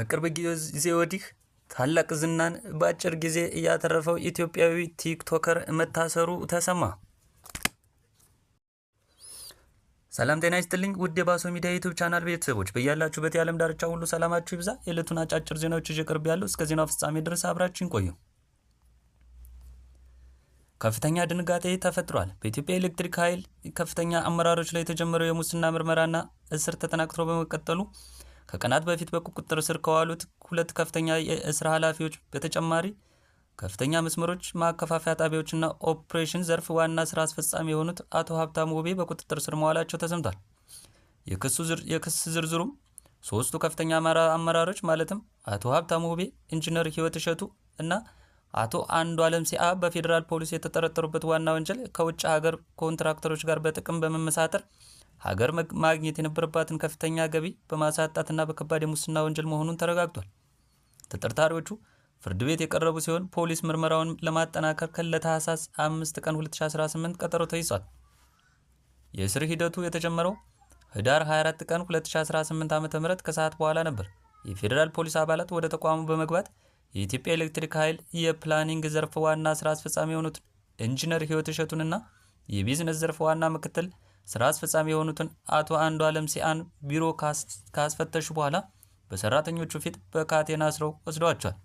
ከቅርብ ጊዜ ወዲህ ታላቅ ዝናን በአጭር ጊዜ ያተረፈው ኢትዮጵያዊ ቲክቶከር መታሰሩ ተሰማ። ሰላም ጤና ይስጥልኝ ውድ የባሶ ሚዲያ ዩቲዩብ ቻናል ቤተሰቦች በያላችሁበት የዓለም ዳርቻ ሁሉ ሰላማችሁ ይብዛ። የዕለቱን አጫጭር ዜናዎች ይዤ ቀርቤያለሁ። እስከ ዜናው ፍጻሜ ድረስ አብራችሁን ቆዩ። ከፍተኛ ድንጋጤ ተፈጥሯል። በኢትዮጵያ ኤሌክትሪክ ኃይል ከፍተኛ አመራሮች ላይ የተጀመረው የሙስና ምርመራና እስር ተጠናክሮ በመቀጠሉ ከቀናት በፊት በቁጥጥር ስር ከዋሉት ሁለት ከፍተኛ የስራ ኃላፊዎች በተጨማሪ ከፍተኛ መስመሮች ማከፋፈያ ጣቢያዎችና ኦፕሬሽን ዘርፍ ዋና ስራ አስፈጻሚ የሆኑት አቶ ሀብታሙ ውቤ በቁጥጥር ስር መዋላቸው ተሰምቷል። የክስ ዝርዝሩም ሶስቱ ከፍተኛ አመራሮች ማለትም አቶ ሀብታሙ ውቤ፣ ኢንጂነር ህይወት እሸቱ እና አቶ አንዱዓለም ሲአ በፌዴራል ፖሊስ የተጠረጠሩበት ዋና ወንጀል ከውጭ ሀገር ኮንትራክተሮች ጋር በጥቅም በመመሳጠር ሀገር ማግኘት የነበረባትን ከፍተኛ ገቢ በማሳጣትና በከባድ የሙስና ወንጀል መሆኑን ተረጋግጧል። ተጠርጣሪዎቹ ፍርድ ቤት የቀረቡ ሲሆን ፖሊስ ምርመራውን ለማጠናከር ከለታህሳስ 5 ቀን 2018 ቀጠሮ ተይዟል። የእስር ሂደቱ የተጀመረው ህዳር 24 ቀን 2018 ዓ.ም ከሰዓት በኋላ ነበር። የፌዴራል ፖሊስ አባላት ወደ ተቋሙ በመግባት የኢትዮጵያ ኤሌክትሪክ ኃይል የፕላኒንግ ዘርፍ ዋና ስራ አስፈጻሚ የሆኑት ኢንጂነር ህይወት እሸቱንና የቢዝነስ ዘርፍ ዋና ምክትል ስራ አስፈጻሚ የሆኑትን አቶ አንዱዓለም ሲአን ቢሮ ካስፈተሹ በኋላ በሰራተኞቹ ፊት በካቴና አስረው ወስደዋቸዋል።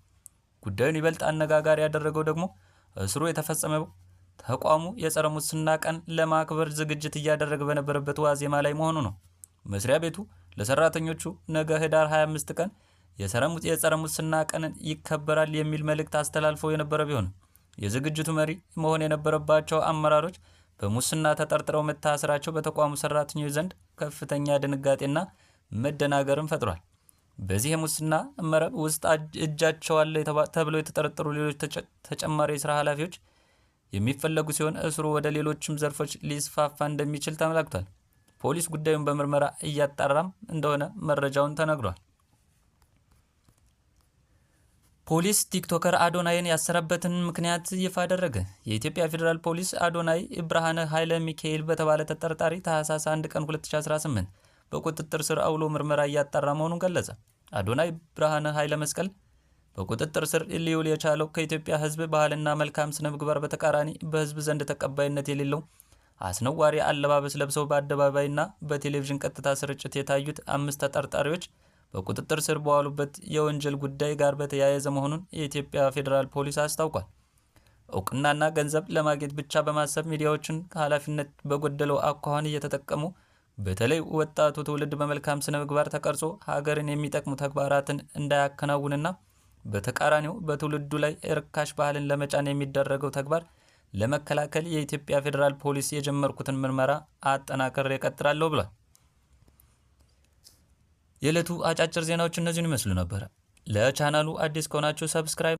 ጉዳዩን ይበልጥ አነጋጋሪ ያደረገው ደግሞ እስሩ የተፈጸመው ተቋሙ የጸረ ሙስና ቀን ለማክበር ዝግጅት እያደረገ በነበረበት ዋዜማ ላይ መሆኑ ነው። መስሪያ ቤቱ ለሰራተኞቹ ነገ ህዳር 25 ቀን የጸረ ሙስና ቀን ይከበራል የሚል መልእክት አስተላልፈው የነበረ ቢሆንም የዝግጅቱ መሪ መሆን የነበረባቸው አመራሮች በሙስና ተጠርጥረው መታሰራቸው በተቋሙ ሰራተኞች ዘንድ ከፍተኛ ድንጋጤና መደናገርን ፈጥሯል። በዚህ የሙስና መረብ ውስጥ እጃቸው አለ ተብለው የተጠረጠሩ ሌሎች ተጨማሪ የስራ ኃላፊዎች የሚፈለጉ ሲሆን እስሩ ወደ ሌሎችም ዘርፎች ሊስፋፋ እንደሚችል ተመላክቷል። ፖሊስ ጉዳዩን በምርመራ እያጣራም እንደሆነ መረጃውን ተነግሯል። ፖሊስ ቲክቶከር አዶናይን ያሰረበትን ምክንያት ይፋ አደረገ። የኢትዮጵያ ፌዴራል ፖሊስ አዶናይ ብርሃነ ኃይለ ሚካኤል በተባለ ተጠርጣሪ ታህሳስ 1 ቀን 2018 በቁጥጥር ስር አውሎ ምርመራ እያጣራ መሆኑን ገለጸ። አዶናይ ብርሃነ ኃይለ መስቀል በቁጥጥር ስር ሊውል የቻለው ከኢትዮጵያ ሕዝብ ባህልና መልካም ስነ ምግባር በተቃራኒ በሕዝብ ዘንድ ተቀባይነት የሌለው አስነዋሪ አለባበስ ለብሰው በአደባባይና በቴሌቪዥን ቀጥታ ስርጭት የታዩት 5 ተጠርጣሪዎች በቁጥጥር ስር በዋሉበት የወንጀል ጉዳይ ጋር በተያያዘ መሆኑን የኢትዮጵያ ፌዴራል ፖሊስ አስታውቋል። እውቅናና ገንዘብ ለማግኘት ብቻ በማሰብ ሚዲያዎችን ኃላፊነት በጎደለው አኳኋን እየተጠቀሙ በተለይ ወጣቱ ትውልድ በመልካም ስነ ምግባር ተቀርጾ ሀገርን የሚጠቅሙ ተግባራትን እንዳያከናውንና በተቃራኒው በትውልዱ ላይ እርካሽ ባህልን ለመጫን የሚደረገው ተግባር ለመከላከል የኢትዮጵያ ፌዴራል ፖሊስ የጀመርኩትን ምርመራ አጠናክሬ እቀጥላለሁ ብሏል። የዕለቱ አጫጭር ዜናዎች እነዚህን ይመስሉ ነበር። ለቻናሉ አዲስ ከሆናችሁ ሰብስክራይብ